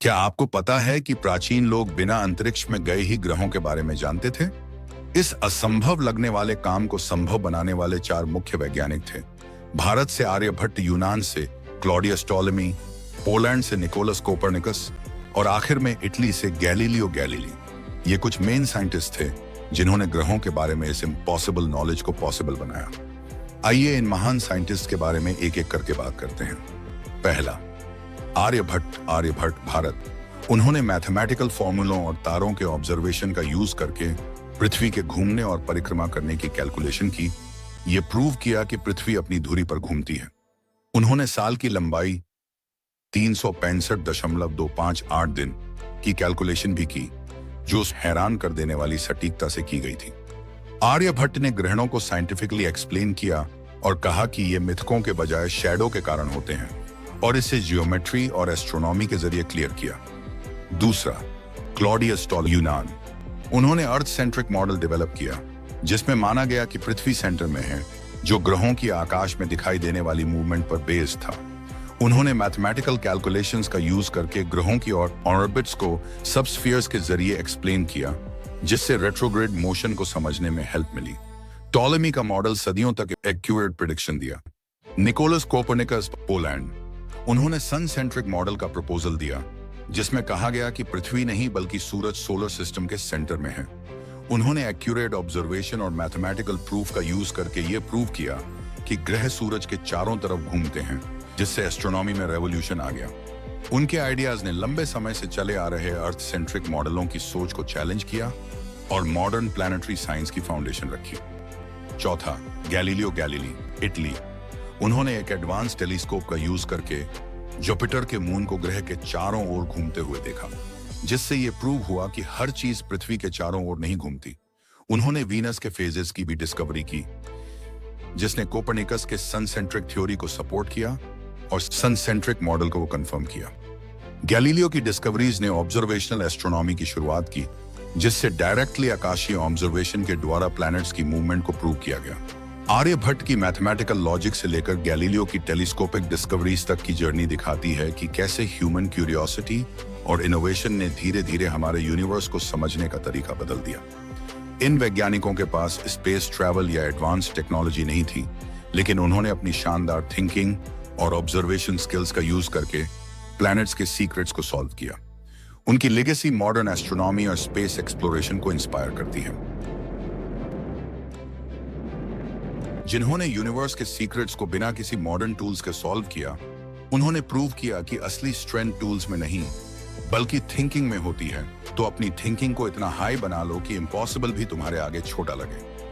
क्या आपको पता है कि प्राचीन लोग बिना अंतरिक्ष में गए ही ग्रहों के बारे में जानते थे? इस असंभव लगने वाले काम को संभव बनाने वाले 4 मुख्य वैज्ञानिक थे। भारत से आर्यभट्ट, यूनान से क्लॉडियस टॉलेमी, पोलैंड से निकोलस कोपरनिकस और आखिर में इटली से गैलीलियो गैलीली। ये कुछ मेन साइंटिस्ट थे जिन्होंने ग्रहों के बारे में इस इम्पॉसिबल नॉलेज को पॉसिबल बनाया। आइए इन महान साइंटिस्ट के बारे में एक एक करके बात करते हैं। पहला, आर्यभट्ट भारत। उन्होंने मैथमेटिकल फॉर्मूलों और तारों के ऑब्जर्वेशन का यूज करके पृथ्वी के घूमने और परिक्रमा करने की कैलकुलेशन की। ये प्रूव किया कि पृथ्वी अपनी धुरी पर घूमती है। उन्होंने साल की लंबाई 365.258 दिन की कैलकुलेशन भी की, जो हैरान कर देने वाली सटीकता से की गई थी। आर्यभट्ट ने ग्रहणों को साइंटिफिकली एक्सप्लेन किया और कहा कि ये मिथकों के बजाय शैडो के कारण होते हैं, और इसे जियोमेट्री और एस्ट्रोनॉमी के जरिए क्लियर किया। दूसरा, क्लॉडियस टॉलेमी, यूनान। उन्होंने अर्थ सेंट्रिक मॉडल डेवलप किया, जिसमें माना गया कि पृथ्वी सेंटर में है, जो ग्रहों की आकाश में दिखाई देने वाली मूवमेंट पर बेस्ड था। उन्होंने मैथमेटिकल कैलकुलेशंस का यूज करके ग्रहों की ऑर्बिट्स को सबस्फीयर्स के जरिए एक्सप्लेन किया, जिससे रेट्रोग्रेड मोशन को समझने में हेल्प मिली। टॉलेमी का मॉडल सदियों तक एक्यूरेट प्रेडिक्शन दिया। Nicholas Copernicus, Poland. उन्होंने सन सेंट्रिक मॉडल का प्रपोजल दिया, जिसमें कहा गया कि पृथ्वी नहीं बल्कि सूरज सोलर सिस्टम के सेंटर में है। उन्होंने एक्यूरेट ऑब्जर्वेशन और मैथमेटिकल प्रूफ का यूज करके यह प्रूव किया कि ग्रह सूरज के चारों तरफ घूमते हैं, जिससे एस्ट्रोनॉमी में रेवोल्यूशन आ गया। उनके आइडियाज ने लंबे समय से चले आ रहे अर्थ सेंट्रिक मॉडलों की सोच को चैलेंज किया और मॉडर्न प्लैनेटरी साइंस की फाउंडेशन रखी। चौथा, गैलीलियो गैलीली, इटली। उन्होंने एक एडवांस टेलीस्कोप का यूज करके जुपिटर के मून को ग्रह के चारों ओर घूमते हुए देखा, जिससे यह प्रूव हुआ कि हर चीज पृथ्वी के चारों ओर नहीं घूमती। उन्होंने वीनस के फेजेस की भी डिस्कवरी की, जिसने कोपरनिकस के सन सेंट्रिक थ्योरी को सपोर्ट किया और सन सेंट्रिक मॉडल को कंफर्म किया। गैलीलियो की डिस्कवरीज ने ऑब्जर्वेशनल एस्ट्रोनॉमी की शुरुआत की, जिससे डायरेक्टली आकाशीय ऑब्जर्वेशन के द्वारा प्लैनेट्स की मूवमेंट को प्रूव किया गया। आर्यभट्ट की मैथमेटिकल लॉजिक से लेकर गैलीलियो की टेलीस्कोपिक डिस्कवरीज तक की जर्नी दिखाती है कि कैसे ह्यूमन क्यूरियोसिटी और इनोवेशन ने धीरे धीरे हमारे यूनिवर्स को समझने का तरीका बदल दिया। इन वैज्ञानिकों के पास स्पेस ट्रैवल या एडवांस टेक्नोलॉजी नहीं थी, लेकिन उन्होंने अपनी शानदार थिंकिंग और ऑब्जर्वेशन स्किल्स का यूज करके प्लैनेट्स के सीक्रेट्स को सॉल्व किया। उनकी लेगेसी मॉडर्न एस्ट्रोनॉमी और स्पेस एक्सप्लोरेशन को इंस्पायर करती है। जिन्होंने यूनिवर्स के सीक्रेट्स को बिना किसी मॉडर्न टूल्स के सॉल्व किया, उन्होंने प्रूव किया कि असली स्ट्रेंथ टूल्स में नहीं बल्कि थिंकिंग में होती है। तो अपनी थिंकिंग को इतना हाई बना लो कि इम्पॉसिबल भी तुम्हारे आगे छोटा लगे।